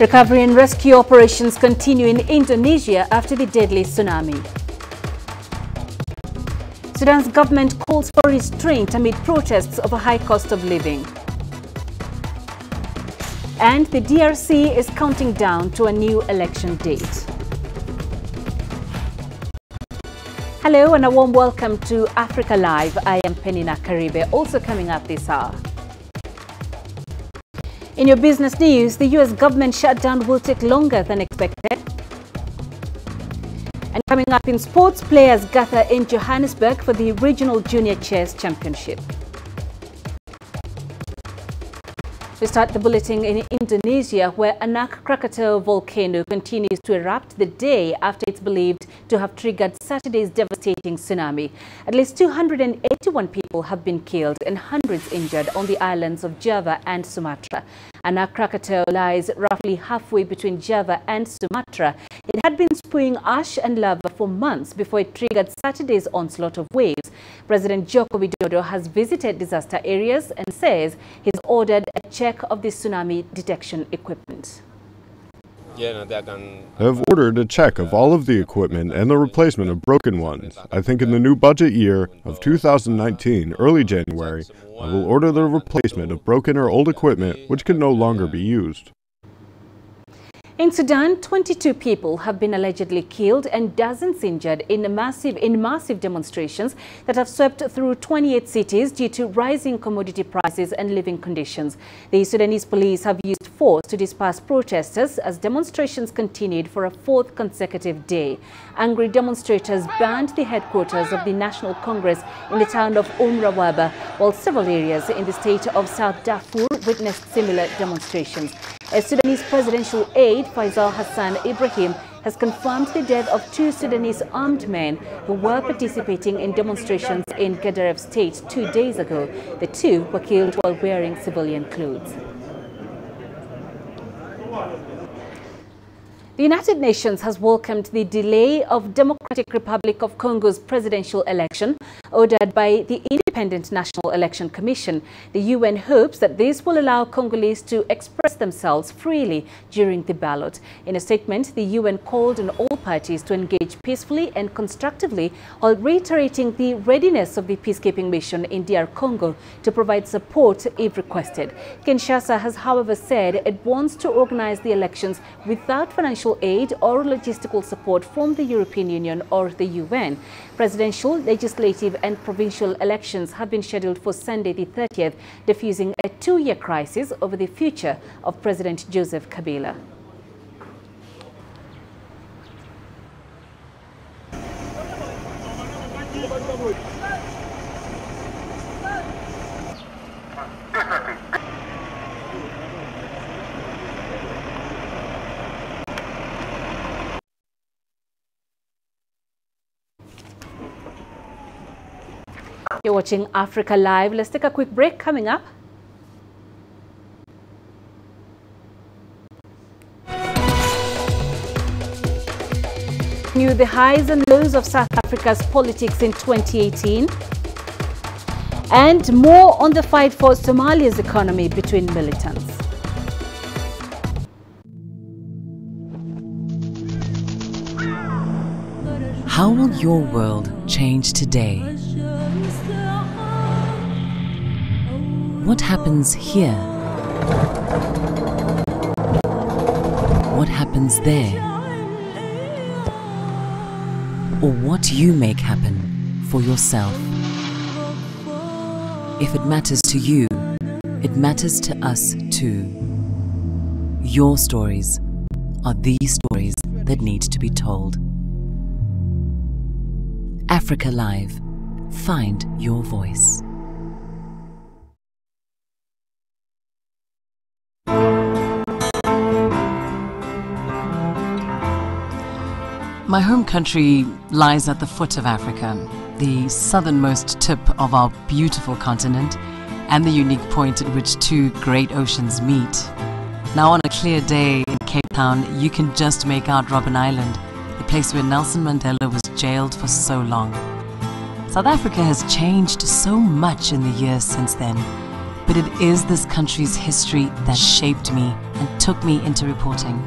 Recovery and rescue operations continue in Indonesia after the deadly tsunami. Sudan's government calls for restraint amid protests over high cost of living. And the DRC is counting down to a new election date. Hello and a warm welcome to Africa Live. I am Peninah Karibe. Also coming up this hour. In your business news, the US government shutdown will take longer than expected. And coming up in sports, players gather in Johannesburg for the Regional Junior Chess Championship. We start the bulletin in Indonesia, where Anak Krakatau volcano continues to erupt the day after it's believed to have triggered Saturday's devastating tsunami. At least 281 people have been killed and hundreds injured on the islands of Java and Sumatra. Anak Krakatau lies roughly halfway between Java and Sumatra. It had been spewing ash and lava for months before it triggered Saturday's onslaught of waves. President Joko Widodo has visited disaster areas and says he's ordered a check of the tsunami detection equipment. I have ordered a check of all of the equipment and the replacement of broken ones. I think in the new budget year of 2019, early January, I will order the replacement of broken or old equipment which can no longer be used. In Sudan, 22 people have been allegedly killed and dozens injured in massive demonstrations that have swept through 28 cities due to rising commodity prices and living conditions. The Sudanese police have used force to disperse protesters as demonstrations continued for a fourth consecutive day. Angry demonstrators burned the headquarters of the National Congress in the town of Rawaba, while several areas in the state of South Darfur witnessed similar demonstrations. A Sudanese presidential aide, Faisal Hassan Ibrahim, has confirmed the death of 2 Sudanese armed men who were participating in demonstrations in Gadaref state 2 days ago. The 2 were killed while wearing civilian clothes. The United Nations has welcomed the delay of Democratic Republic of Congo's presidential election ordered by the Independent National Election Commission. The UN hopes that this will allow Congolese to express themselves freely during the ballot. In a statement, the UN called on all parties to engage peacefully and constructively while reiterating the readiness of the peacekeeping mission in DR Congo to provide support if requested. Kinshasa has, however, said it wants to organize the elections without financial aid or logistical support from the European Union or the UN. Presidential, legislative and provincial elections have been scheduled for Sunday the 30th, diffusing a 2-year crisis over the future of President Joseph Kabila. You're watching Africa Live. Let's take a quick break. Coming up, the highs and lows of South Africa's politics in 2018, and more on the fight for Somalia's economy between militants. How will your world change today? What happens here? What happens there? Or what you make happen for yourself? If it matters to you, it matters to us too. Your stories are the stories that need to be told. Africa Live. Find your voice. My home country lies at the foot of Africa, the southernmost tip of our beautiful continent and the unique point at which 2 great oceans meet. Now on a clear day in Cape Town, you can just make out Robben Island, the place where Nelson Mandela was jailed for so long. South Africa has changed so much in the years since then, but it is this country's history that shaped me and took me into reporting.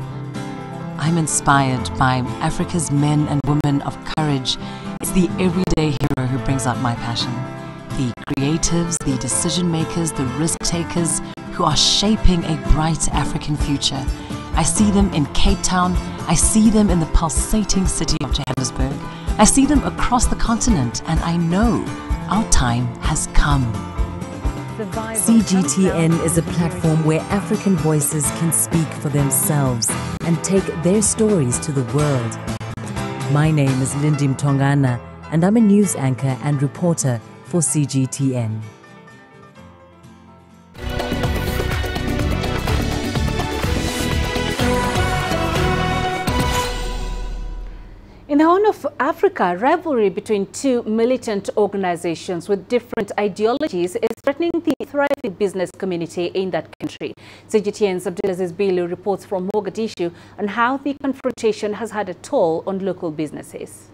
I'm inspired by Africa's men and women of courage. It's the everyday hero who brings out my passion. The creatives, the decision makers, the risk takers who are shaping a bright African future. I see them in Cape Town. I see them in the pulsating city of Johannesburg. I see them across the continent, and I know our time has come. CGTN is a platform where African voices can speak for themselves and take their stories to the world. My name is Lindy Mtongana, and I'm a news anchor and reporter for CGTN. In the Horn of Africa, rivalry between two militant organizations with different ideologies is threatening the thriving business community in that country. CGTN's Abdulaziz Bilu reports from Mogadishu on how the confrontation has had a toll on local businesses.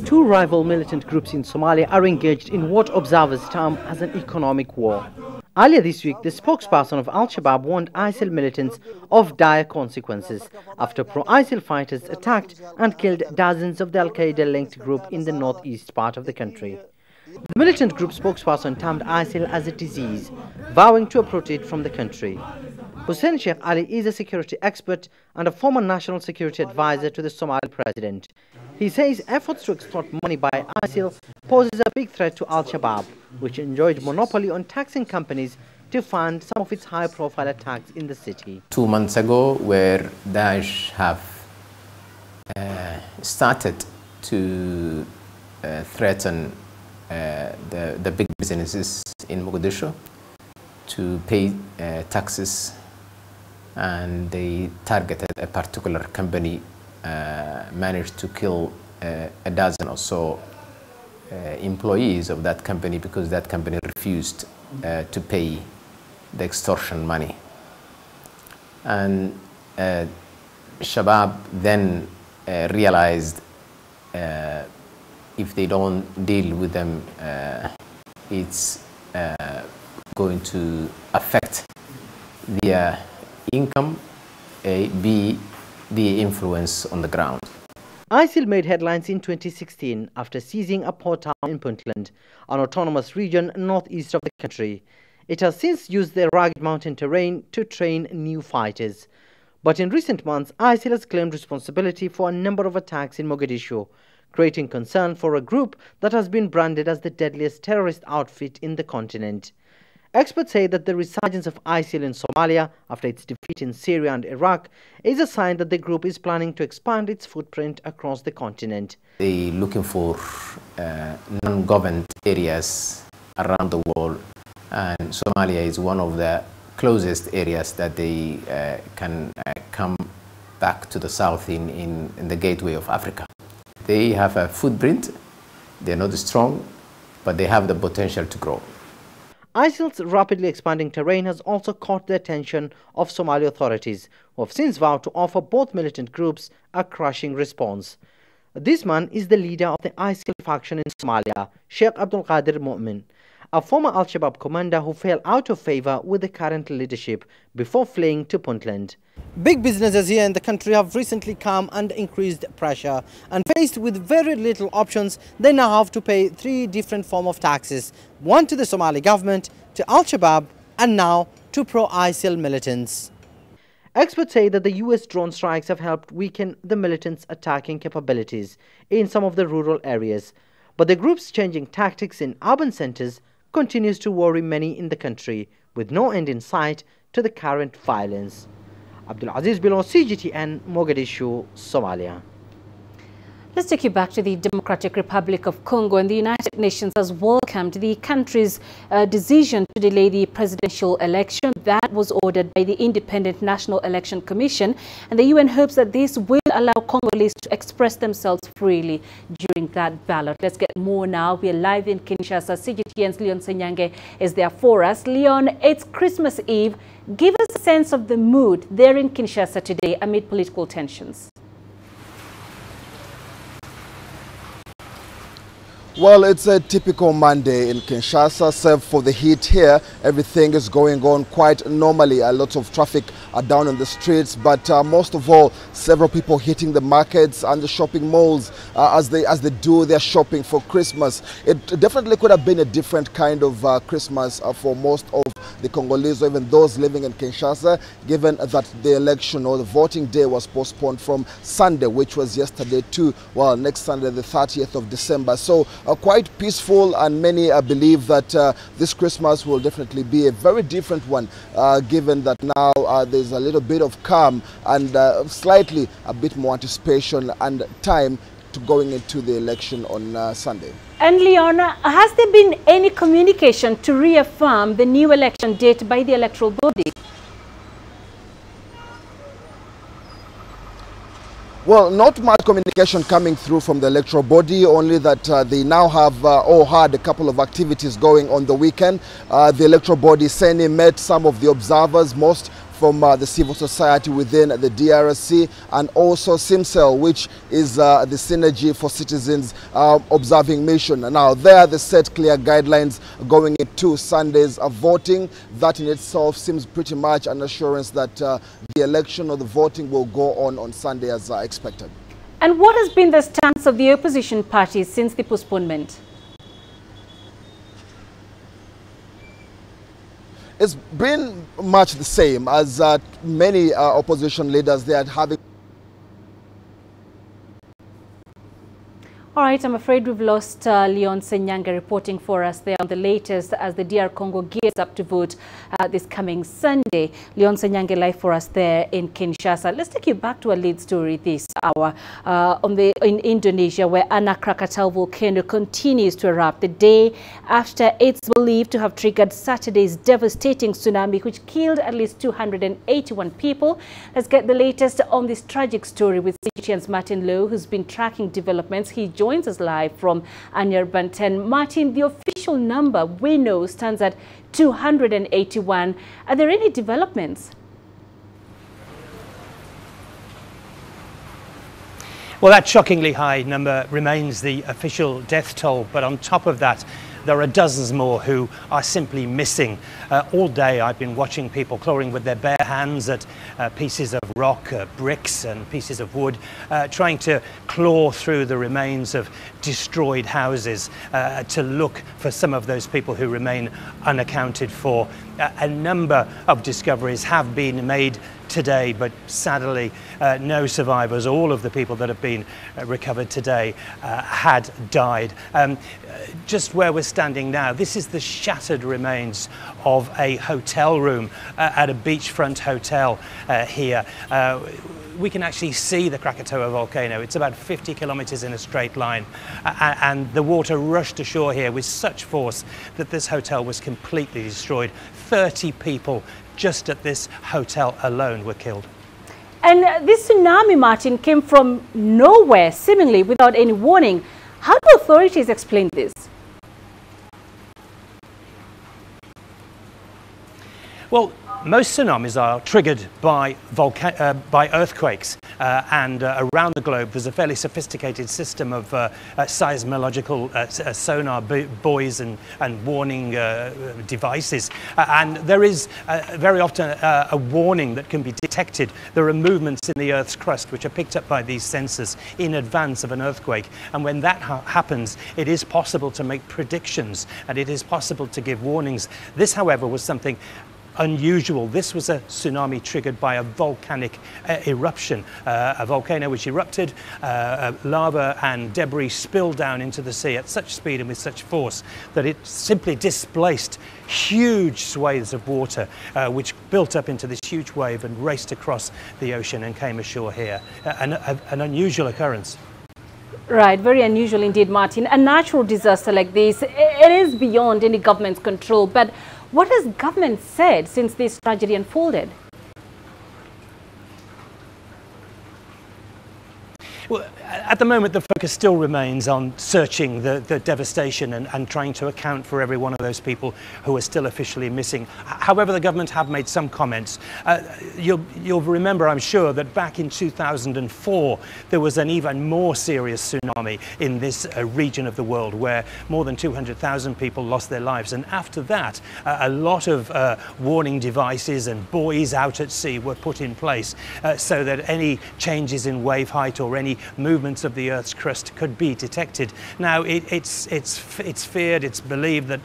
Two rival militant groups in Somalia are engaged in what observers term as an economic war. Earlier this week, the spokesperson of Al-Shabaab warned ISIL militants of dire consequences after pro-ISIL fighters attacked and killed dozens of the Al-Qaeda-linked group in the northeast part of the country. The militant group spokesperson termed ISIL as a disease, vowing to uproot it from the country. Hussein Sheikh Ali is a security expert and a former national security advisor to the Somali president. He says efforts to extort money by ISIL poses a big threat to Al-Shabaab, which enjoyed monopoly on taxing companies to fund some of its high-profile attacks in the city. 2 months ago, where Daesh have started to threaten the big businesses in Mogadishu to pay taxes, and they targeted a particular company, managed to kill a dozen or so employees of that company because that company refused to pay the extortion money. And Shabab then realized if they don't deal with them, it's going to affect their income, B, the influence on the ground. ISIL made headlines in 2016 after seizing a port town in Puntland, an autonomous region northeast of the country. It has since used the rugged mountain terrain to train new fighters. But in recent months, ISIL has claimed responsibility for a number of attacks in Mogadishu, creating concern for a group that has been branded as the deadliest terrorist outfit in the continent. Experts say that the resurgence of ISIL in Somalia after its defeat in Syria and Iraq is a sign that the group is planning to expand its footprint across the continent. They're looking for non-governed areas around the world, and Somalia is one of the closest areas that they can come back to the south in the gateway of Africa. They have a footprint, they're not strong, but they have the potential to grow. ISIL's rapidly expanding terrain has also caught the attention of Somali authorities, who have since vowed to offer both militant groups a crushing response. This man is the leader of the ISIL faction in Somalia, Sheikh Abdul Qadir Mu'min, a former Al-Shabaab commander who fell out of favor with the current leadership before fleeing to Puntland. Big businesses here in the country have recently come under increased pressure, and faced with very little options, they now have to pay 3 different forms of taxes, one to the Somali government, to Al-Shabaab, and now to pro-ISIL militants. Experts say that the US drone strikes have helped weaken the militants' attacking capabilities in some of the rural areas, but the group's changing tactics in urban centers continues to worry many in the country, with no end in sight to the current violence. Abdulaziz Bilu, CGTN, Mogadishu, Somalia. Let's take you back to the Democratic Republic of Congo, and the United Nations has welcomed the country's decision to delay the presidential election that was ordered by the Independent National Election Commission, and the UN hopes that this will allow Congolese to express themselves freely during that ballot. Let's get more now. We are live in Kinshasa. CGTN's Leon Senyange is there for us. Leon, it's Christmas Eve. Give us a sense of the mood there in Kinshasa today amid political tensions. Well, it's a typical Monday in Kinshasa, save for the heat here. Everything is going on quite normally. A lot of traffic are down on the streets, but most of all, several people hitting the markets and the shopping malls as they do their shopping for Christmas. It definitely could have been a different kind of Christmas for most of the Congolese, or even those living in Kinshasa, given that the election or the voting day was postponed from Sunday, which was yesterday, to, well, next Sunday, the 30th of December. So quite peaceful, and many believe that this Christmas will definitely be a very different one, given that now there's a little bit of calm and slightly a bit more anticipation and time to going into the election on Sunday. And Leona, has there been any communication to reaffirm the new election date by the electoral body? Well, not much communication coming through from the electoral body, only that they now have or had a couple of activities going on the weekend. The electoral body, Seni, met some of the observers, most from the civil society within the DRC, and also SIMCEL, which is the Synergy for Citizens observing mission. Now, there they set clear guidelines going into Sunday's voting. That in itself seems pretty much an assurance that the election or the voting will go on Sunday as expected. And what has been the stance of the opposition parties since the postponement? It's been much the same as many opposition leaders. They are having. All right, I'm afraid we've lost Leon Senyange reporting for us there on the latest as the DR Congo gears up to vote this coming Sunday. Leon Senyange live for us there in Kinshasa. Let's take you back to a lead story this hour in Indonesia, where Anak Krakatau volcano continues to erupt the day after it's believed to have triggered Saturday's devastating tsunami, which killed at least 281 people. Let's get the latest on this tragic story with CGTN's Martin Lowe, who's been tracking developments. He joins us live from Anyar Banten. Martin, the official number we know stands at 281. Are there any developments? Well, that shockingly high number remains the official death toll, but on top of that, there are dozens more who are simply missing. All day I've been watching people clawing with their bare hands at pieces of rock, bricks and pieces of wood, trying to claw through the remains of destroyed houses to look for some of those people who remain unaccounted for. A number of discoveries have been made today, but sadly no survivors. All of the people that have been recovered today had died. Just where we're standing now, this is the shattered remains of a hotel room at a beachfront hotel here. We can actually see the Krakatoa volcano. It's about 50 kilometers in a straight line, and the water rushed ashore here with such force that this hotel was completely destroyed. 30 people just at this hotel alone were killed. And this tsunami, Martin, came from nowhere, seemingly without any warning. How do authorities explain this? Well, most tsunamis are triggered by earthquakes, and around the globe there's a fairly sophisticated system of seismological sonar buoys and warning devices, and there is very often a warning that can be detected. There are movements in the Earth's crust which are picked up by these sensors in advance of an earthquake, and when that happens, it is possible to make predictions and it is possible to give warnings. This, however, was something unusual. This was a tsunami triggered by a volcanic eruption, a volcano which erupted, lava and debris spilled down into the sea at such speed and with such force that it simply displaced huge swathes of water, which built up into this huge wave and raced across the ocean and came ashore here. An unusual occurrence. Right, very unusual indeed, Martin. A natural disaster like this, it is beyond any government's control, but what has government said since this tragedy unfolded? Well, at the moment, the focus still remains on searching the devastation and trying to account for every one of those people who are still officially missing. However, the government have made some comments. You'll remember, I'm sure, that back in 2004, there was an even more serious tsunami in this region of the world where more than 200,000 people lost their lives. And after that, a lot of warning devices and buoys out at sea were put in place so that any changes in wave height or any movements of the Earth's crust could be detected. Now, it's feared, it's believed that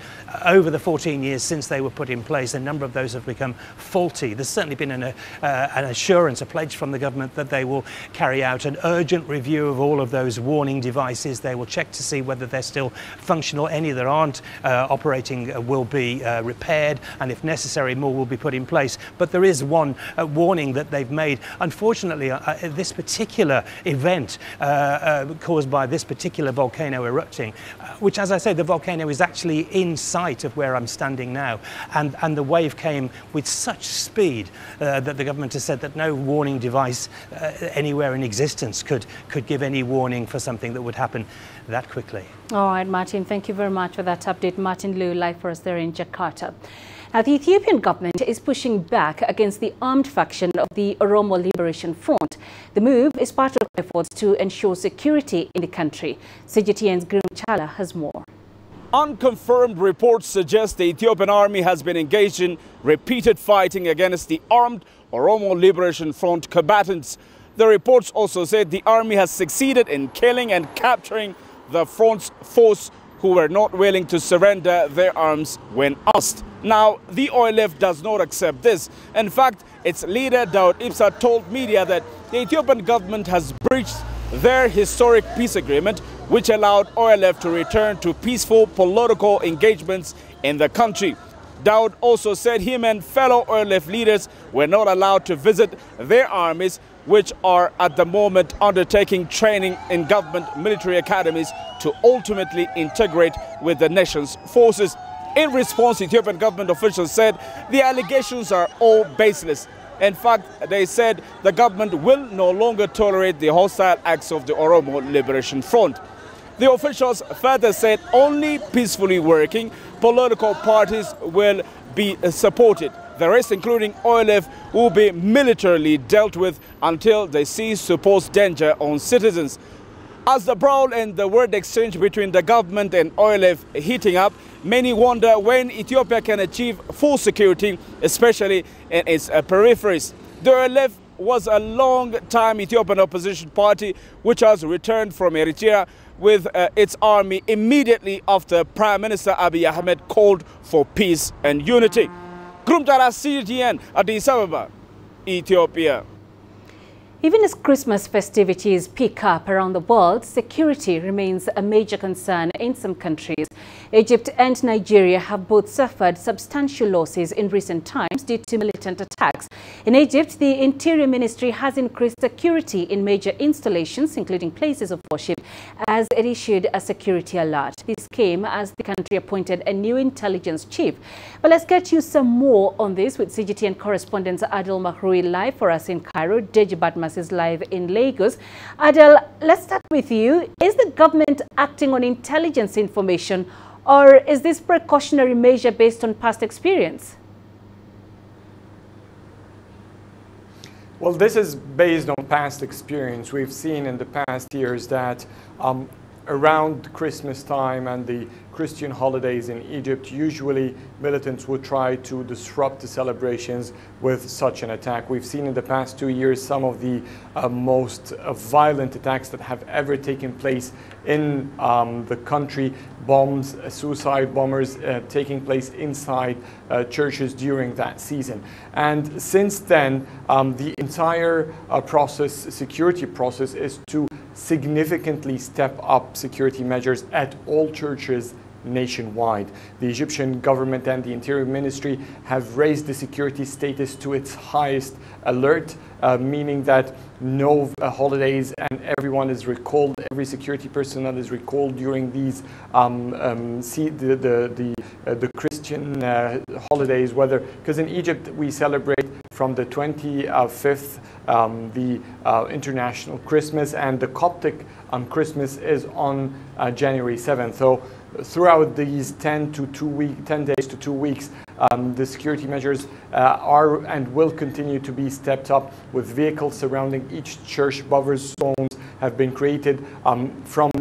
over the 14 years since they were put in place, a number of those have become faulty. There's certainly been an assurance, a pledge from the government that they will carry out an urgent review of all of those warning devices. They will check to see whether they're still functional. Any that aren't operating will be repaired, and if necessary, more will be put in place. But there is one warning that they've made. Unfortunately, this particular event caused by this particular volcano erupting, which, as I say, the volcano is actually in sight of where I'm standing now, and the wave came with such speed that the government has said that no warning device anywhere in existence could give any warning for something that would happen that quickly. All right, Martin, thank you very much for that update. Martin Liu, live for us there in Jakarta. Now, the Ethiopian government is pushing back against the armed faction of the Oromo Liberation Front. The move is part of efforts to ensure security in the country. CGTN's Grim Chala has more. Unconfirmed reports suggest the Ethiopian army has been engaged in repeated fighting against the armed Oromo Liberation Front combatants. The reports also said the army has succeeded in killing and capturing the front's force who were not willing to surrender their arms when asked. Now, the OLF does not accept this. In fact, its leader, Daud Ibsa, told media that the Ethiopian government has breached their historic peace agreement, which allowed OLF to return to peaceful political engagements in the country. Daud also said him and fellow OLF leaders were not allowed to visit their armies, which are at the moment undertaking training in government military academies to ultimately integrate with the nation's forces. In response, Ethiopian government officials said the allegations are all baseless. In fact, they said the government will no longer tolerate the hostile acts of the Oromo Liberation Front. The officials further said only peacefully working political parties will be supported. The rest, including OLF, will be militarily dealt with until they cease to pose danger on citizens. As the brawl and the word exchange between the government and OLF heating up, many wonder when Ethiopia can achieve full security, especially in its peripheries. The OLF was a long-time Ethiopian opposition party which has returned from Eritrea with its army immediately after Prime Minister Abiy Ahmed called for peace and unity. Grumtara CGTN, Addis Ababa, Ethiopia. Even as Christmas festivities pick up around the world, security remains a major concern in some countries. Egypt and Nigeria have both suffered substantial losses in recent times due to militant attacks. In Egypt, the Interior Ministry has increased security in major installations, including places of worship, as it issued a security alert. This came as the country appointed a new intelligence chief. But let's get you some more on this with CGTN correspondent Adel Mahroui live for us in Cairo. Deji Badmas is live in Lagos. Adel, let's start with you. Is the government acting on intelligence information, or is this precautionary measure based on past experience? Well, this is based on past experience. We've seen in the past years that around Christmas time and the Christian holidays in Egypt, usually militants would try to disrupt the celebrations with such an attack. We've seen in the past 2 years some of the most violent attacks that have ever taken place in the country. Bombs, suicide bombers taking place inside churches during that season. And since then, the entire security process is to significantly step up security measures at all churches nationwide. The Egyptian government and the Interior Ministry have raised the security status to its highest alert, meaning that no holidays and everyone is recalled, every security personnel is recalled during these the Christian holidays, because in Egypt we celebrate from the 25th, the International Christmas, and the Coptic Christmas is on January 7th. So throughout these 10 days to 2 weeks, the security measures are and will continue to be stepped up, with vehicles surrounding each church. Buffer zones have been created from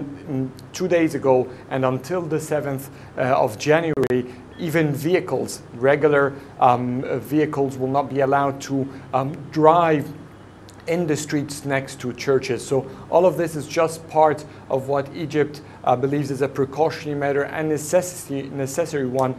2 days ago and until the 7th of January. Even vehicles, regular vehicles, will not be allowed to drive in the streets next to churches. So all of this is just part of what Egypt believes is a precautionary measure and necessary one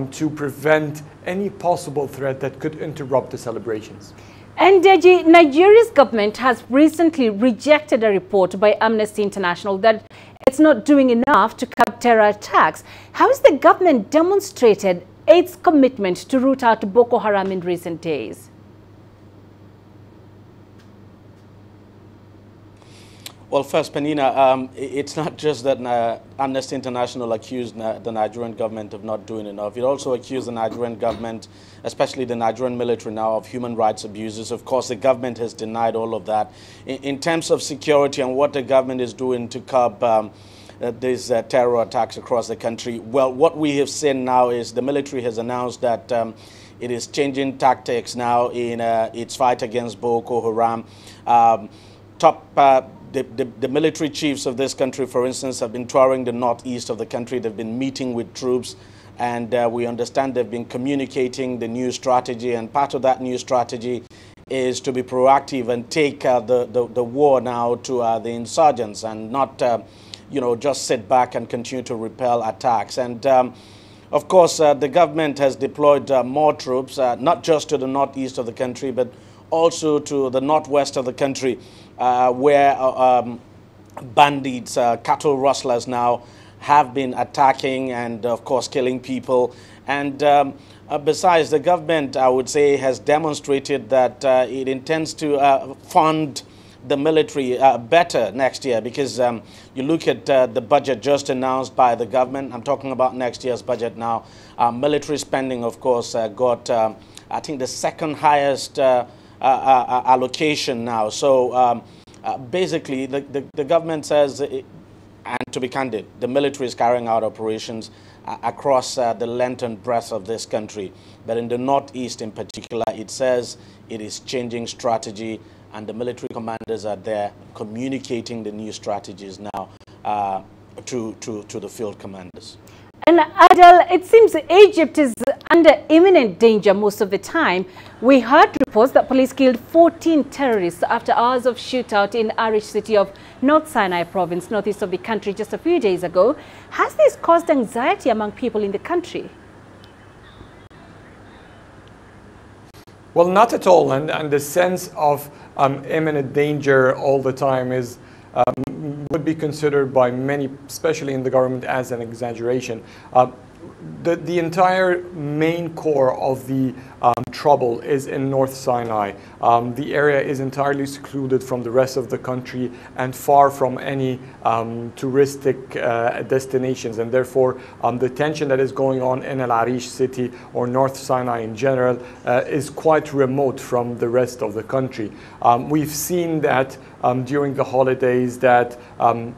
to prevent any possible threat that could interrupt the celebrations. And Deji, Nigeria's government has recently rejected a report by Amnesty International that it's not doing enough to curb terror attacks. How has the government demonstrated its commitment to root out Boko Haram in recent days? Well, first, Peninah, it's not just that Amnesty International accused the Nigerian government of not doing enough. It also accused the Nigerian government, especially the Nigerian military now, of human rights abuses. Of course, the government has denied all of that. In terms of security and what the government is doing to curb these terror attacks across the country, well, what we have seen now is the military has announced that it is changing tactics now in its fight against Boko Haram. The military chiefs of this country, for instance, have been touring the northeast of the country. They've been meeting with troops, and we understand they've been communicating the new strategy, and part of that new strategy is to be proactive and take the war now to the insurgents and not, just sit back and continue to repel attacks. And of course, the government has deployed more troops, not just to the northeast of the country, but also to the northwest of the country, where bandits, cattle rustlers now have been attacking and, of course, killing people. And besides, the government, I would say, has demonstrated that it intends to fund the military better next year, because you look at the budget just announced by the government. I'm talking about next year's budget now. Military spending, of course, got, I think, the second highest allocation now. So basically, the government says, and to be candid, the military is carrying out operations across the length and breadth of this country. But in the northeast in particular, it says it is changing strategy, and the military commanders are there communicating the new strategies now to the field commanders. And Adel, it seems Egypt is under imminent danger most of the time. We heard reports that police killed 14 terrorists after hours of shootout in Arish city of North Sinai province, northeast of the country, just a few days ago. Has this caused anxiety among people in the country? Well, not at all. And the sense of imminent danger all the time is would be considered by many, especially in the government, as an exaggeration. The entire main core of the trouble is in North Sinai. The area is entirely secluded from the rest of the country and far from any touristic destinations, and therefore the tension that is going on in El Arish city or North Sinai in general is quite remote from the rest of the country. We've seen that during the holidays that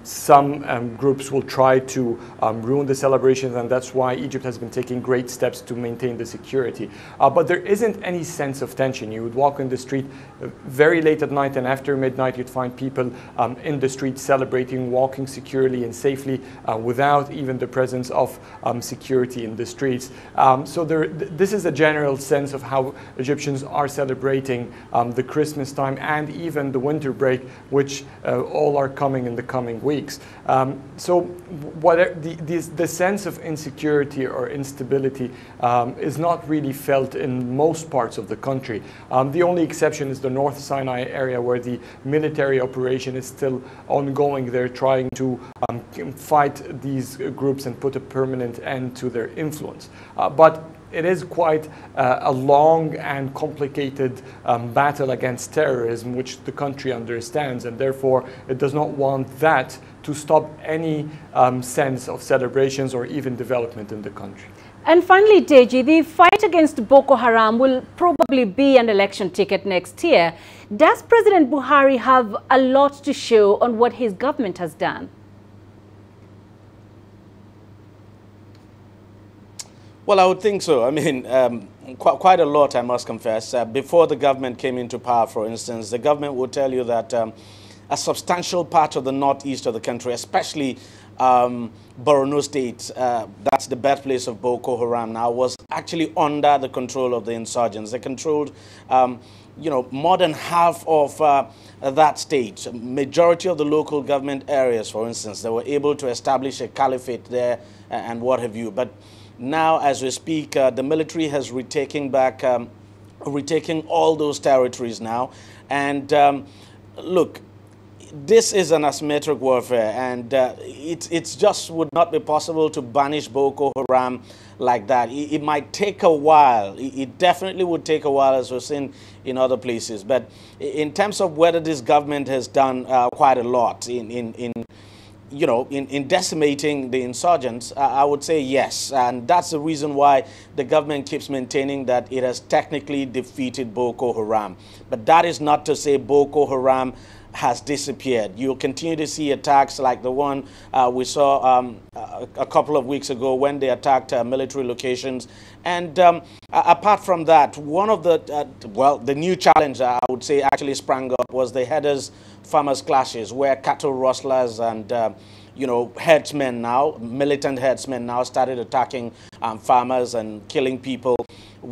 some groups will try to ruin the celebrations, and that's why Egypt has been taking great steps to maintain the security. But there isn't any sense of tension. You would walk in the street very late at night, and after midnight you'd find people in the street celebrating, walking securely and safely without even the presence of security in the streets. So this is a general sense of how Egyptians are celebrating the Christmas time and even the winter break, which all are coming in the coming weeks. So the sense of insecurity or instability is not really felt in most parts of the country. The only exception is the North Sinai area, where the military operation is still ongoing. They're trying to fight these groups and put a permanent end to their influence. But it is quite a long and complicated battle against terrorism, which the country understands, and therefore it does not want that to stop any sense of celebrations or even development in the country. And finally, Deji, the fight against Boko Haram will probably be an election ticket next year. Does President Buhari have a lot to show on what his government has done? Well, I would think so. I mean, quite a lot, I must confess. Before the government came into power, for instance, the government would tell you that a substantial part of the northeast of the country, especially Borno State, that's the birthplace of Boko Haram now, was actually under the control of the insurgents. They controlled, you know, more than half of that state. Majority of the local government areas, for instance, they were able to establish a caliphate there and what have you. But now, as we speak, the military has retaken all those territories now. And look, this is an asymmetric warfare, and it just would not be possible to banish Boko Haram like that. It might take a while. It definitely would take a while, as we've seen in other places. But in terms of whether this government has done quite a lot in decimating the insurgents, I would say yes. And that's the reason why the government keeps maintaining that it has technically defeated Boko Haram. But that is not to say Boko Haram has disappeared. You'll continue to see attacks like the one we saw a couple of weeks ago when they attacked military locations. And apart from that, one of the new challenge I would say actually sprang up was the herders-farmers clashes, where cattle rustlers and herdsmen now, militant herdsmen now started attacking farmers and killing people.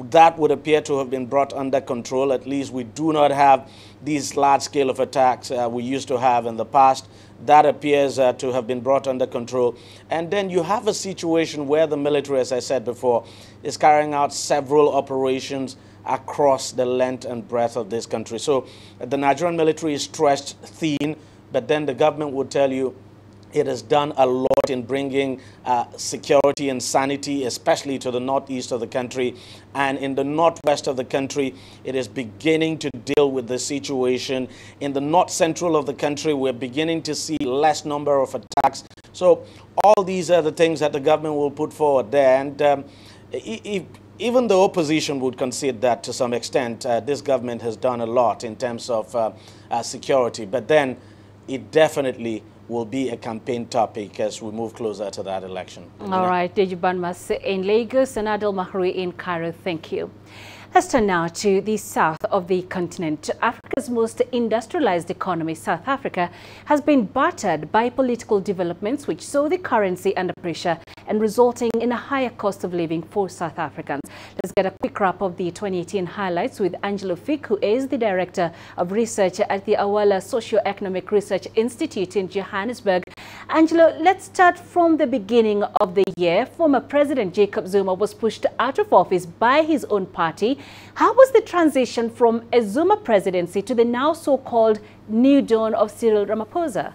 That would appear to have been brought under control. At least we do not have these large scale of attacks we used to have in the past. That appears to have been brought under control. And then you have a situation where the military, as I said before, is carrying out several operations across the length and breadth of this country. So the Nigerian military is stretched thin, but then the government would tell you it has done a lot in bringing security and sanity, especially to the northeast of the country. And in the northwest of the country, it is beginning to deal with the situation. In the north central of the country, we're beginning to see less number of attacks. So all these are the things that the government will put forward there. And even the opposition would concede that to some extent, this government has done a lot in terms of security. But then it definitely will be a campaign topic as we move closer to that election. All right, Deji Banmas in Lagos and Adel Mahri in Cairo, thank you. Let's turn now to the south of the continent. Africa's most industrialized economy, South Africa, has been battered by political developments which saw the currency under pressure and resulting in a higher cost of living for South Africans. Let's get a quick wrap of the 2018 highlights with Angelo Fick, who is the Director of Research at the Awala Socio-Economic Research Institute in Johannesburg. Angelo, let's start from the beginning of the year. Former President Jacob Zuma was pushed out of office by his own party. How was the transition from a Zuma presidency to the now so-called new dawn of Cyril Ramaphosa?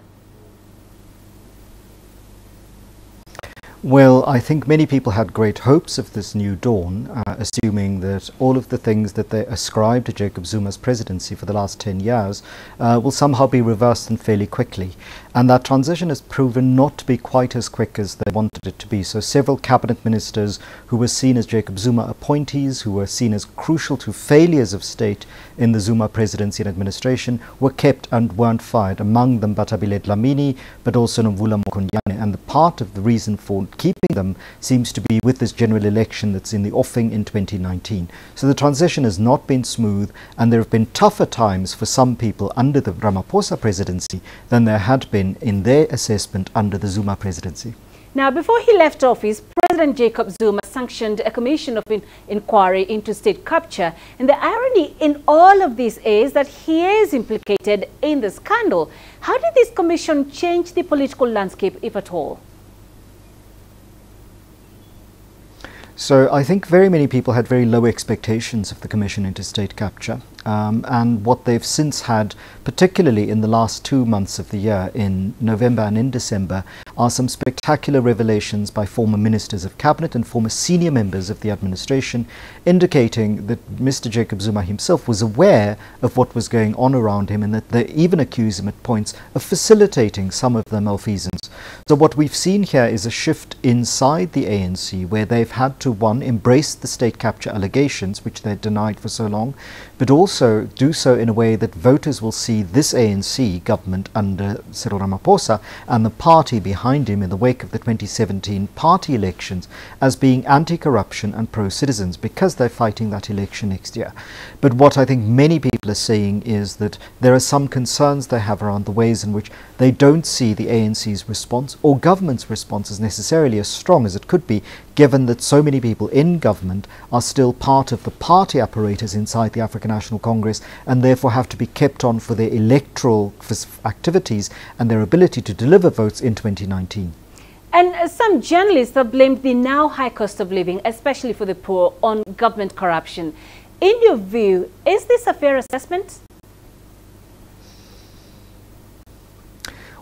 Well, I think many people had great hopes of this new dawn, assuming that all of the things that they ascribed to Jacob Zuma's presidency for the last 10 years will somehow be reversed and fairly quickly. And that transition has proven not to be quite as quick as they wanted it to be. So several cabinet ministers who were seen as Jacob Zuma appointees, who were seen as crucial to failures of state in the Zuma presidency and administration, were kept and weren't fired. Among them Batabile Dlamini, but also Nomvula Mokonyane. And the part of the reason for keeping them seems to be with this general election that's in the offing in 2019. So the transition has not been smooth, and there have been tougher times for some people under the Ramaphosa presidency than there had been in their assessment under the Zuma presidency. Now, before he left office, President Jacob Zuma sanctioned a commission of inquiry into state capture. And the irony in all of this is that he is implicated in the scandal. How did this commission change the political landscape, if at all? So I think very many people had very low expectations of the Commission into State Capture. and what they've since had, particularly in the last 2 months of the year, in November and in December, are some spectacular revelations by former ministers of cabinet and former senior members of the administration, indicating that Mr. Jacob Zuma himself was aware of what was going on around him, and that they even accuse him at points of facilitating some of the malfeasance. So what we've seen here is a shift inside the ANC, where they've had to, one, embrace the state capture allegations, which they denied for so long, but also do so in a way that voters will see this ANC government under Cyril Ramaphosa and the party behind him in the wake of the 2017 party elections as being anti-corruption and pro-citizens, because they're fighting that election next year. But what I think many people are saying is that there are some concerns they have around the ways in which they don't see the ANC's response or government's response as necessarily as strong as it could be, given that so many people in government are still part of the party apparatus inside the African National Congress, and therefore have to be kept on for their electoral activities and their ability to deliver votes in 2019. And some journalists have blamed the now high cost of living, especially for the poor, on government corruption. In your view, is this a fair assessment?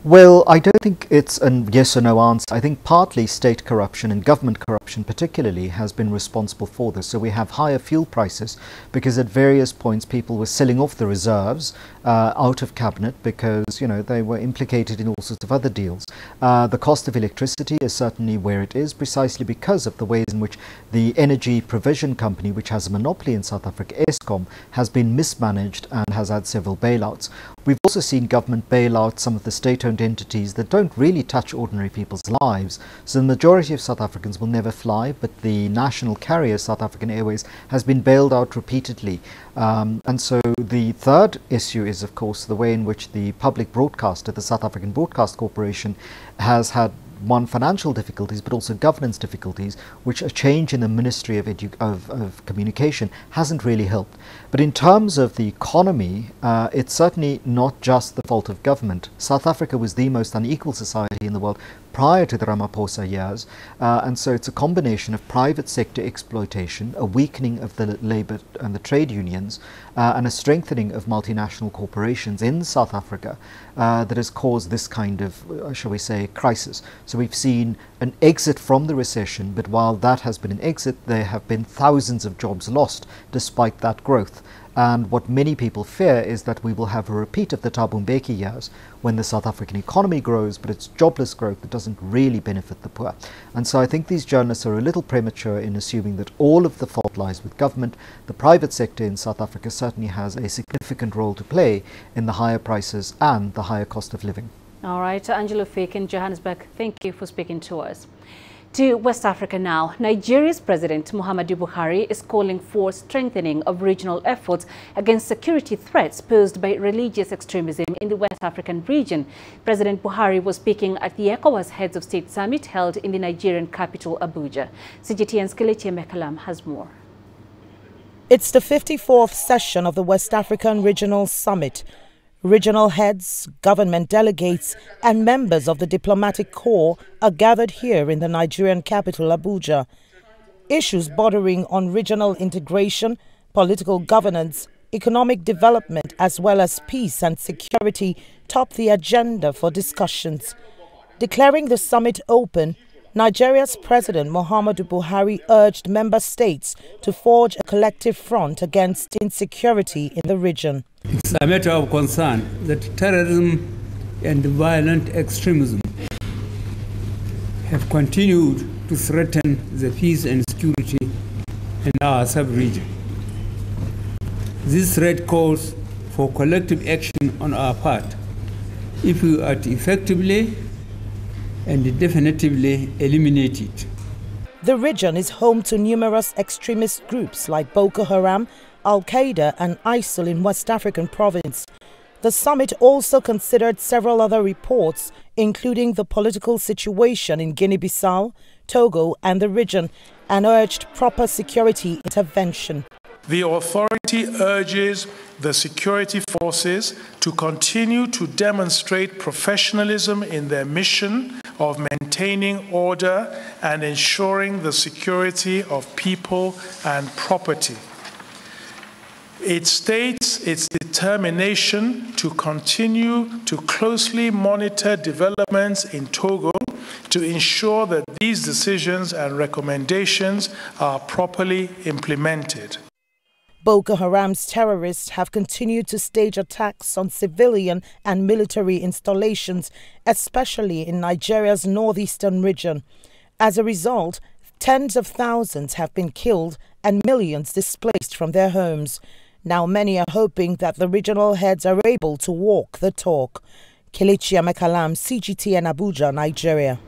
Well, I don't think it's a yes or no answer. I think partly state corruption and government corruption particularly has been responsible for this. So we have higher fuel prices because at various points people were selling off the reserves out of cabinet because, you know, they were implicated in all sorts of other deals. The cost of electricity is certainly where it is, precisely because of the ways in which the energy provision company, which has a monopoly in South Africa, Eskom, has been mismanaged and has had several bailouts. We've also seen government bail out some of the state-owned entities that don't really touch ordinary people's lives. So the majority of South Africans will never fly, but the national carrier, South African Airways, has been bailed out repeatedly. And so the third issue is, of course, the way in which the public broadcaster, the South African Broadcast Corporation, has had one, financial difficulties, but also governance difficulties, which a change in the Ministry of Communication hasn't really helped. But in terms of the economy, it's certainly not just the fault of government. South Africa was the most unequal society in the world prior to the Ramaphosa years, and so it's a combination of private sector exploitation, a weakening of the labour and the trade unions, and a strengthening of multinational corporations in South Africa that has caused this kind of, shall we say, crisis. So we've seen an exit from the recession, but while that has been an exit, there have been thousands of jobs lost despite that growth. And what many people fear is that we will have a repeat of the Thabo Mbeki years, when the South African economy grows, but it's jobless growth that doesn't really benefit the poor. And so I think these journalists are a little premature in assuming that all of the fault lies with government. The private sector in South Africa certainly has a significant role to play in the higher prices and the higher cost of living. All right, Angelo Fake in Johannesburg, thank you for speaking to us. To West Africa now. Nigeria's President Muhammadu Buhari is calling for strengthening of regional efforts against security threats posed by religious extremism in the West African region. President Buhari was speaking at the ECOWAS Heads of State Summit held in the Nigerian capital, Abuja. CGTN's Kelechi Mekalam has more. It's the 54th session of the West African Regional Summit. Regional heads, government delegates and members of the diplomatic corps are gathered here in the Nigerian capital, Abuja. Issues bordering on regional integration, political governance, economic development, as well as peace and security top the agenda for discussions. Declaring the summit open, Nigeria's President Muhammadu Buhari urged member states to forge a collective front against insecurity in the region. It's a matter of concern that terrorism and violent extremism have continued to threaten the peace and security in our sub-region. This threat calls for collective action on our part if we are to effectively and definitively eliminate it. The region is home to numerous extremist groups like Boko Haram, Al-Qaeda and ISIL in West African province. The summit also considered several other reports, including the political situation in Guinea-Bissau, Togo and the region, and urged proper security intervention. The authority urges the security forces to continue to demonstrate professionalism in their mission of maintaining order and ensuring the security of people and property. It states its determination to continue to closely monitor developments in Togo to ensure that these decisions and recommendations are properly implemented. Boko Haram's terrorists have continued to stage attacks on civilian and military installations, especially in Nigeria's northeastern region. As a result, tens of thousands have been killed and millions displaced from their homes. Now many are hoping that the regional heads are able to walk the talk. Kelechi Amekalam, CGTN Abuja, Nigeria.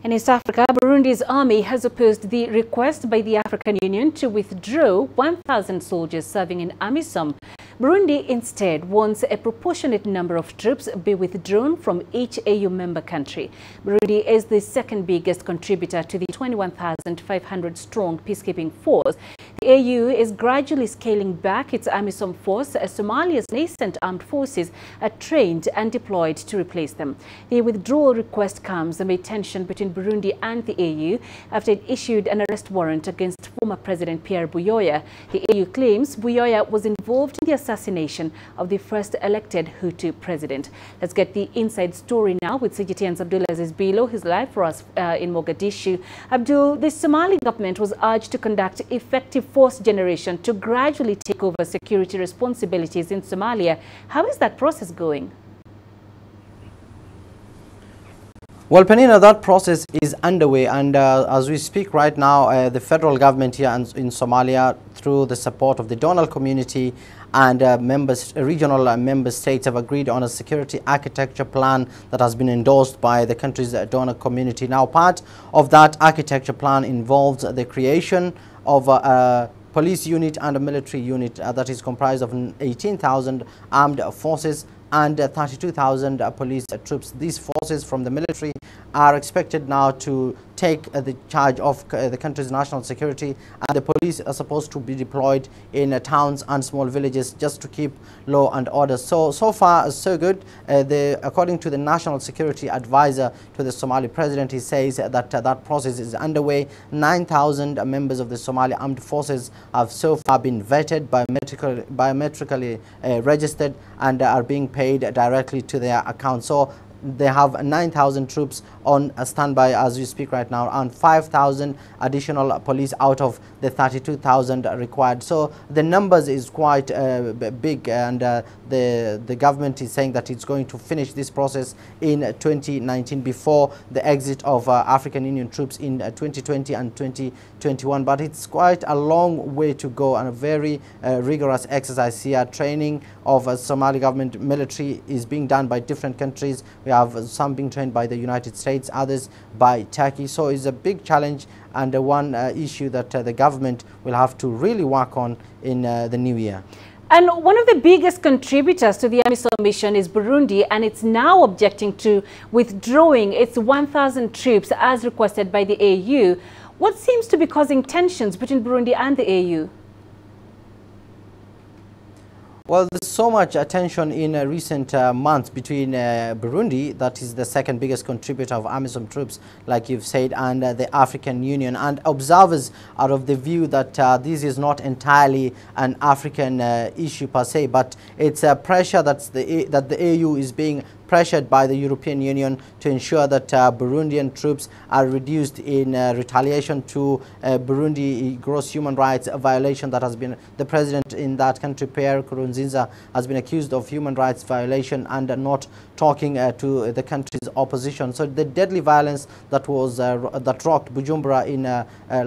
In East Africa, Burundi's army has opposed the request by the African Union to withdraw 1,000 soldiers serving in AMISOM. Burundi instead wants a proportionate number of troops be withdrawn from each AU member country. Burundi is the second biggest contributor to the 21,500-strong peacekeeping force. The AU is gradually scaling back its AMISOM force as Somalia's nascent armed forces are trained and deployed to replace them. The withdrawal request comes amid tension between Burundi and the AU after it issued an arrest warrant against former President Pierre Buyoya. The AU claims Buyoya was involved in the assassination of the first elected Hutu president. Let's get the inside story now with CGTN's Abdulaziz Bilo. He's live for us in Mogadishu. Abdul, the Somali government was urged to conduct effective force generation to gradually take over security responsibilities in Somalia. How is that process going? Well, Peninah, that process is underway, and as we speak right now, the federal government here in Somalia, through the support of the donor community and regional member states, have agreed on a security architecture plan that has been endorsed by the country's donor community. Now, part of that architecture plan involves the creation of a police unit and a military unit that is comprised of 18,000 armed forces and 32,000 police troops. These forces from the military are expected now to take the charge of the country's national security, and the police are supposed to be deployed in towns and small villages just to keep law and order. So far so good. According to the national security advisor to the Somali president, he says that that process is underway. 9,000 members of the Somali armed forces have so far been vetted, biometrically registered, and are being paid directly to their account. So they have 9,000 troops on standby as we speak right now, and 5,000 additional police out of the 32,000 required. So the numbers is quite big, and the government is saying that it's going to finish this process in 2019 before the exit of African Union troops in 2020 and 2021. But it's quite a long way to go, and a very rigorous exercise here. Training of Somali government military is being done by different countries. We have some being trained by the United States, others by Turkey. So it's a big challenge, and one issue that the government will have to really work on in the new year. And one of the biggest contributors to the AMISOM mission is Burundi, and it's now objecting to withdrawing its 1,000 troops as requested by the AU. What seems to be causing tensions between Burundi and the AU? Well, there's so much attention in recent months between Burundi, that is the second biggest contributor of AMISOM troops, like you've said, and the African Union. And observers are of the view that this is not entirely an African issue per se, but it's a pressure that the AU is being pressured by the European Union to ensure that Burundian troops are reduced in retaliation to Burundi gross human rights violation that has been, the president in that country, Pierre Nkurunziza, has been accused of human rights violation and not talking to the country's opposition. So the deadly violence that was that rocked Bujumbura in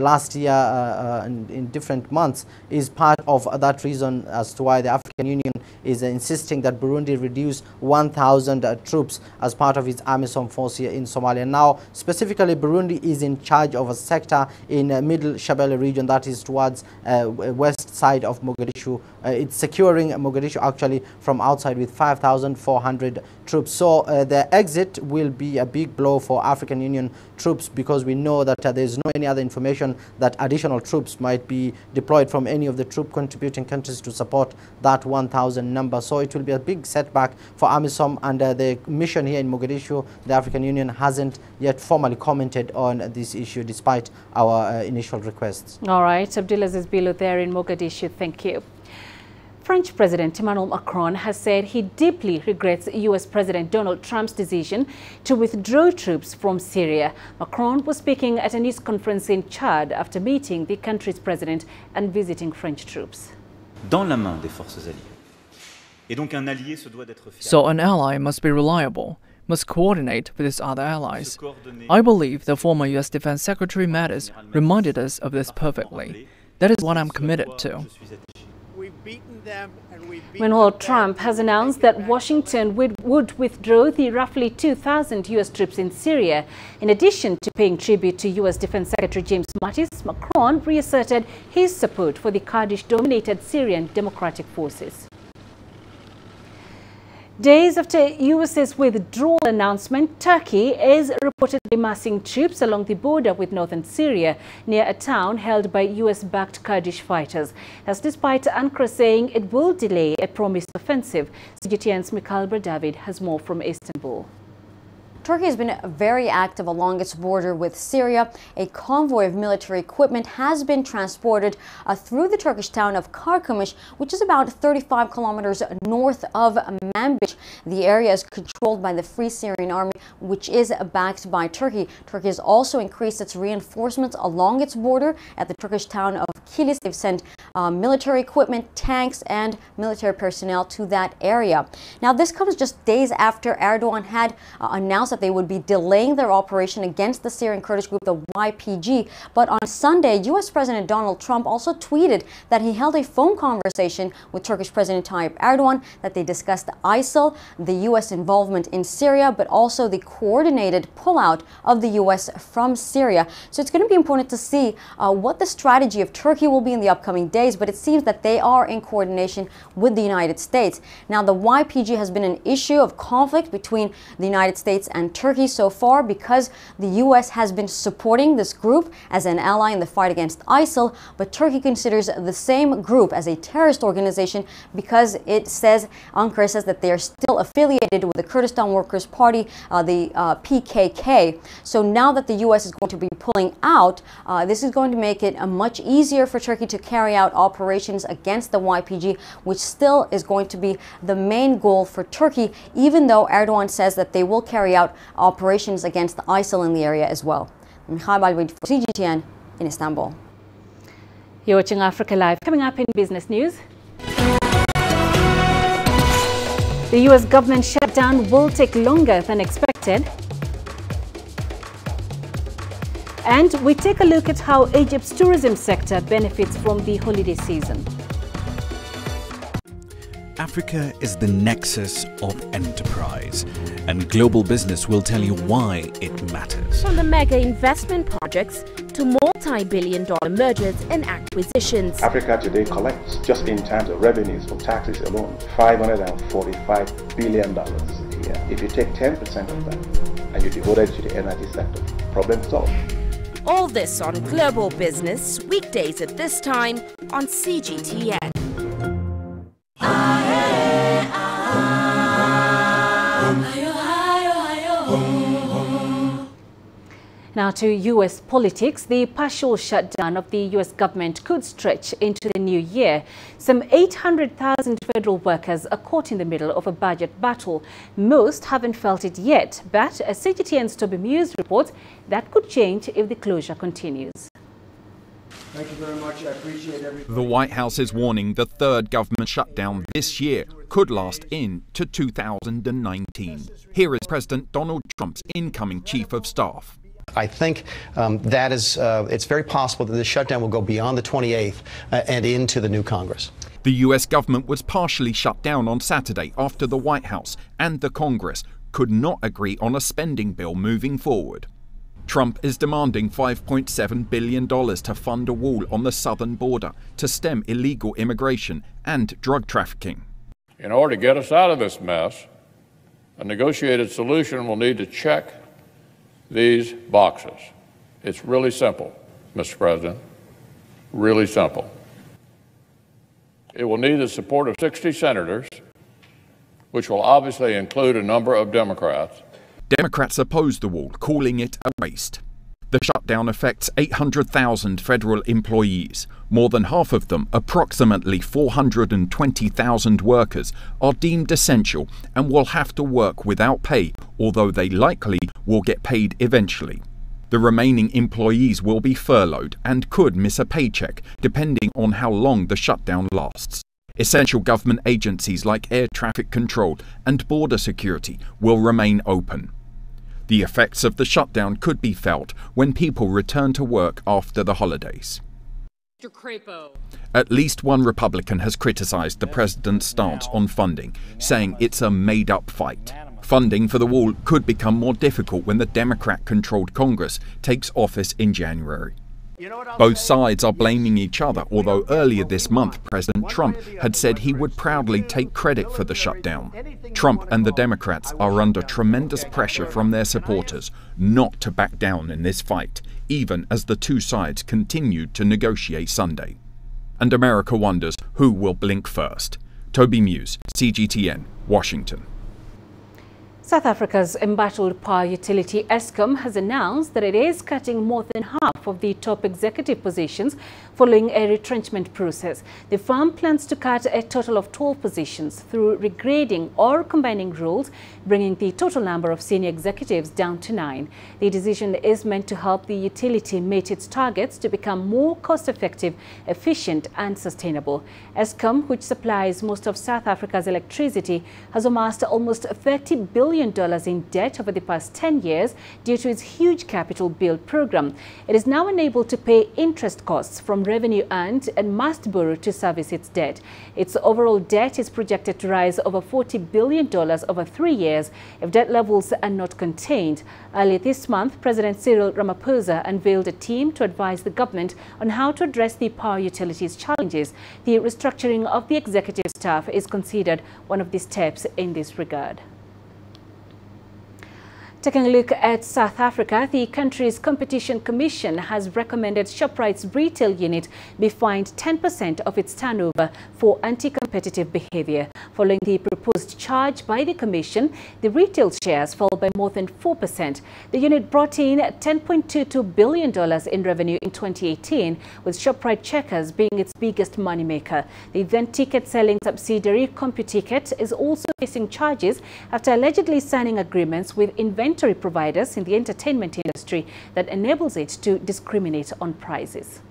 last year in different months is part of that reason as to why the African Union is insisting that Burundi reduce 1,000 troops as part of its AMISOM force here in Somalia. Now, specifically, Burundi is in charge of a sector in Middle Shabelle region that is towards west side of Mogadishu. It's securing Mogadishu actually from outside with 5,400 troops. So the exit will be a big blow for African Union troops, because we know that there's no any other information that additional troops might be deployed from any of the troop contributing countries to support that 1,000 number. So it will be a big setback for AMISOM, and the mission here in Mogadishu, the African Union hasn't yet formally commented on this issue despite our initial requests. All right, Abdulaziz Bilo there in Mogadishu, thank you. French President Emmanuel Macron has said he deeply regrets U.S. President Donald Trump's decision to withdraw troops from Syria. Macron was speaking at a news conference in Chad after meeting the country's president and visiting French troops. So an ally must be reliable, must coordinate with his other allies. I believe the former U.S. Defense Secretary Mattis reminded us of this perfectly. That is what I'm committed to. Meanwhile, Trump has announced that Washington would withdraw the roughly 2,000 U.S. troops in Syria. In addition to paying tribute to U.S. Defense Secretary James Mattis, Macron reasserted his support for the Kurdish-dominated Syrian Democratic Forces. Days after US's withdrawal announcement, Turkey is reportedly massing troops along the border with northern Syria near a town held by US-backed Kurdish fighters. That's despite Ankara saying it will delay a promised offensive. CGTN's Mikhail David has more from Istanbul. Turkey has been very active along its border with Syria. A convoy of military equipment has been transported through the Turkish town of Karkamış, which is about 35 kilometers north of Manbij. The area is controlled by the Free Syrian Army, which is backed by Turkey. Turkey has also increased its reinforcements along its border at the Turkish town of Kilis. They've sent military equipment, tanks, and military personnel to that area. Now, this comes just days after Erdogan had announced that they would be delaying their operation against the Syrian Kurdish group, the YPG. But on Sunday, U.S. President Donald Trump also tweeted that he held a phone conversation with Turkish President Tayyip Erdogan, that they discussed ISIL, the U.S. involvement in Syria, but also the coordinated pullout of the U.S. from Syria. So it's going to be important to see what the strategy of Turkey will be in the upcoming days, but it seems that they are in coordination with the United States. Now, the YPG has been an issue of conflict between the United States and Turkey so far, because the U.S. has been supporting this group as an ally in the fight against ISIL, but Turkey considers the same group as a terrorist organization because it says, Ankara says, that they are still affiliated with the Kurdistan Workers' Party, the PKK. So now that the U.S. is going to be pulling out, this is going to make it much easier for Turkey to carry out operations against the YPG, which still is going to be the main goal for Turkey, even though Erdogan says that they will carry out operations against the ISIL in the area as well. Mikhail David for CGTN in Istanbul. You're watching Africa Live. Coming up in business news, the U.S. government shutdown will take longer than expected. And we take a look at how Egypt's tourism sector benefits from the holiday season. Africa is the nexus of enterprise, and global business will tell you why it matters. From the mega investment projects to multi-billion-dollar mergers and acquisitions. Africa today collects, just in terms of revenues from taxes alone, $545 billion a year. If you take 10% of that and you devote it to the energy sector, problem solved. All this on Global Business, weekdays at this time on CGTN. Now to U.S. politics, the partial shutdown of the U.S. government could stretch into the new year. Some 800,000 federal workers are caught in the middle of a budget battle. Most haven't felt it yet, but as CGTN's Toby Muse reports, that could change if the closure continues. Thank you very much. I appreciate everything. The White House is warning the third government shutdown this year could last into 2019. Here is President Donald Trump's incoming chief of staff. I think that is, it's very possible that this shutdown will go beyond the 28th and into the new Congress. The U.S. government was partially shut down on Saturday after the White House and the Congress could not agree on a spending bill moving forward. Trump is demanding $5.7 billion to fund a wall on the southern border to stem illegal immigration and drug trafficking. In order to get us out of this mess, a negotiated solution will need to check these boxes. It's really simple, Mr. President, really simple. It will need the support of 60 senators, which will obviously include a number of Democrats. Democrats oppose the wall, calling it a waste. The shutdown affects 800,000 federal employees. More than half of them, approximately 420,000 workers, are deemed essential and will have to work without pay, although they likely will get paid eventually. The remaining employees will be furloughed and could miss a paycheck, depending on how long the shutdown lasts. Essential government agencies like air traffic control and border security will remain open. The effects of the shutdown could be felt when people return to work after the holidays. At least one Republican has criticized the president's stance on funding, saying it's a made-up fight. Funding for the wall could become more difficult when the Democrat-controlled Congress takes office in January. Both sides are blaming each other, although earlier this month President Trump had said he would proudly take credit for the shutdown. Trump and the Democrats are under tremendous pressure from their supporters not to back down in this fight, even as the two sides continued to negotiate Sunday. And America wonders who will blink first. Toby Muse, CGTN, Washington. South Africa's embattled power utility Eskom has announced that it is cutting more than half of the top executive positions following a retrenchment process. The firm plans to cut a total of 12 positions through regrading or combining roles, bringing the total number of senior executives down to 9. The decision is meant to help the utility meet its targets to become more cost-effective, efficient and sustainable. Eskom, which supplies most of South Africa's electricity, has amassed almost $30 billion in debt over the past 10 years due to its huge capital build program. It is now unable to pay interest costs from revenue earned and must borrow to service its debt. Its overall debt is projected to rise over $40 billion over 3 years if debt levels are not contained. Earlier this month, President Cyril Ramaphosa unveiled a team to advise the government on how to address the power utilities challenges. The restructuring of the executive staff is considered one of the steps in this regard. Taking a look at South Africa, the country's Competition Commission has recommended Shoprite's retail unit be fined 10% of its turnover for anti-competitive behavior. Following the proposed charge by the Commission, the retail shares fell by more than 4%. The unit brought in $10.22 billion in revenue in 2018, with Shoprite Checkers being its biggest moneymaker. The then ticket-selling subsidiary CompuTicket is also facing charges after allegedly signing agreements with inventory providers in the entertainment industry that enables it to discriminate on prices.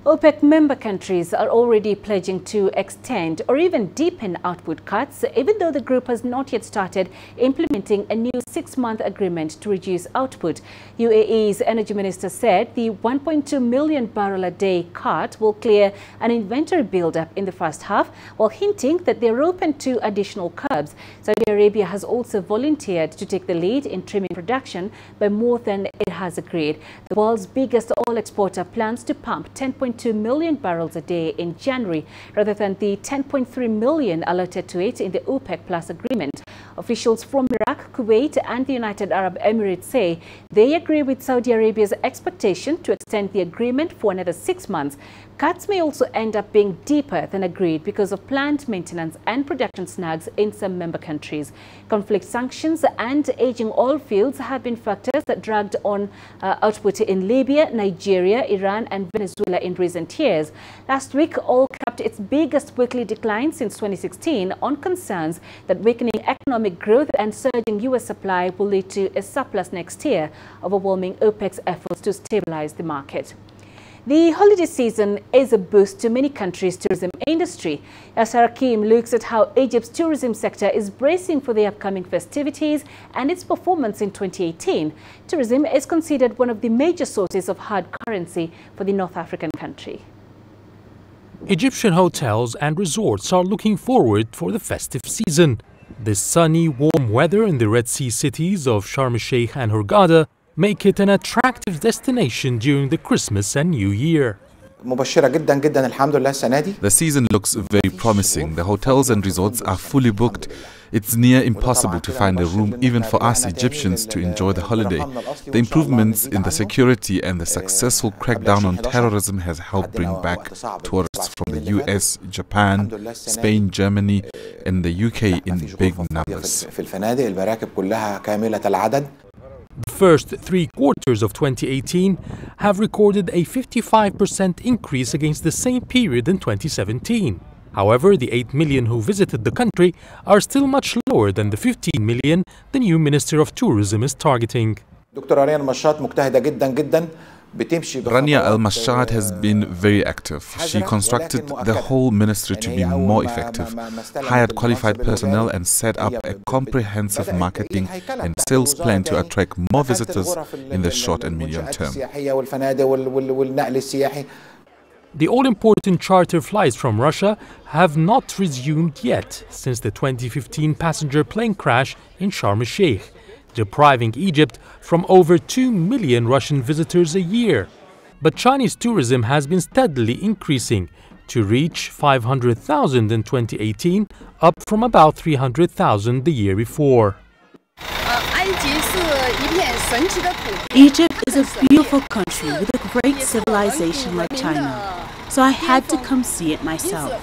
OPEC member countries are already pledging to extend or even deepen output cuts, even though the group has not yet started implementing a new 6-month agreement to reduce output. UAE's energy minister said the 1.2 million barrel a day cut will clear an inventory buildup in the first half, while hinting that they are open to additional curbs. Saudi Arabia has also volunteered to take the lead in trimming production by more than it has agreed. The world's biggest oil exporter plans to pump 10.2 million barrels a day in January, rather than the 10.3 million allotted to it in the OPEC Plus agreement. Officials from Iraq, Kuwait and the United Arab Emirates say they agree with Saudi Arabia's expectation to extend the agreement for another 6 months. Cuts may also end up being deeper than agreed because of plant maintenance and production snags in some member countries. Conflict sanctions and aging oil fields have been factors that dragged on output in Libya, Nigeria, Iran and Venezuela in recent years. Last week, oil capped its biggest weekly decline since 2016 on concerns that weakening economic growth and surging U.S. supply will lead to a surplus next year, overwhelming OPEC's efforts to stabilize the market. The holiday season is a boost to many countries' tourism industry. Yasser Hakim looks at how Egypt's tourism sector is bracing for the upcoming festivities and its performance in 2018. Tourism is considered one of the major sources of hard currency for the North African country. Egyptian hotels and resorts are looking forward for the festive season. The sunny, warm weather in the Red Sea cities of Sharm el-Sheikh and Hurghada make it an attractive destination during the Christmas and New Year. The season looks very promising. The hotels and resorts are fully booked. It's near impossible to find a room even for us Egyptians to enjoy the holiday. The improvements in the security and the successful crackdown on terrorism has helped bring back tourists from the US, Japan, Spain, Germany and the UK in big numbers. The first 3 quarters of 2018 have recorded a 55% increase against the same period in 2017. However, the 8 million who visited the country are still much lower than the 15 million the new Minister of Tourism is targeting. Rania Al-Mashad has been very active. She constructed the whole ministry to be more effective, hired qualified personnel and set up a comprehensive marketing and sales plan to attract more visitors in the short and medium term. The all-important charter flights from Russia have not resumed yet since the 2015 passenger plane crash in Sharm el-Sheikh, depriving Egypt from over 2 million Russian visitors a year. But Chinese tourism has been steadily increasing to reach 500,000 in 2018, up from about 300,000 the year before. Egypt is a beautiful country with a great civilization like China, so I had to come see it myself.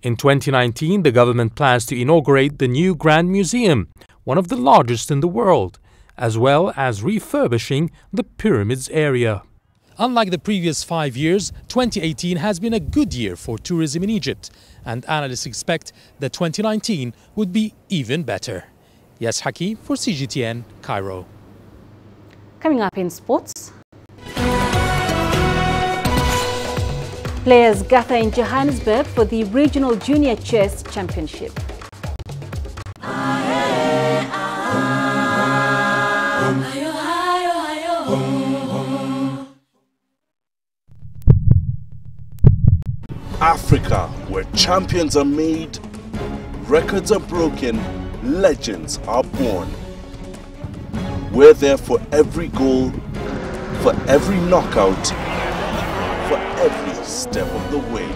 In 2019, the government plans to inaugurate the new Grand Museum, one of the largest in the world, as well as refurbishing the pyramids area. Unlike the previous 5 years, 2018 has been a good year for tourism in Egypt, and analysts expect that 2019 would be even better. Yes, Haki for CGTN, Cairo. Coming up in sports. Players gather in Johannesburg for the Regional Junior Chess Championship. Africa, where champions are made, records are broken, legends are born. We're there for every goal, for every knockout, for every step of the way.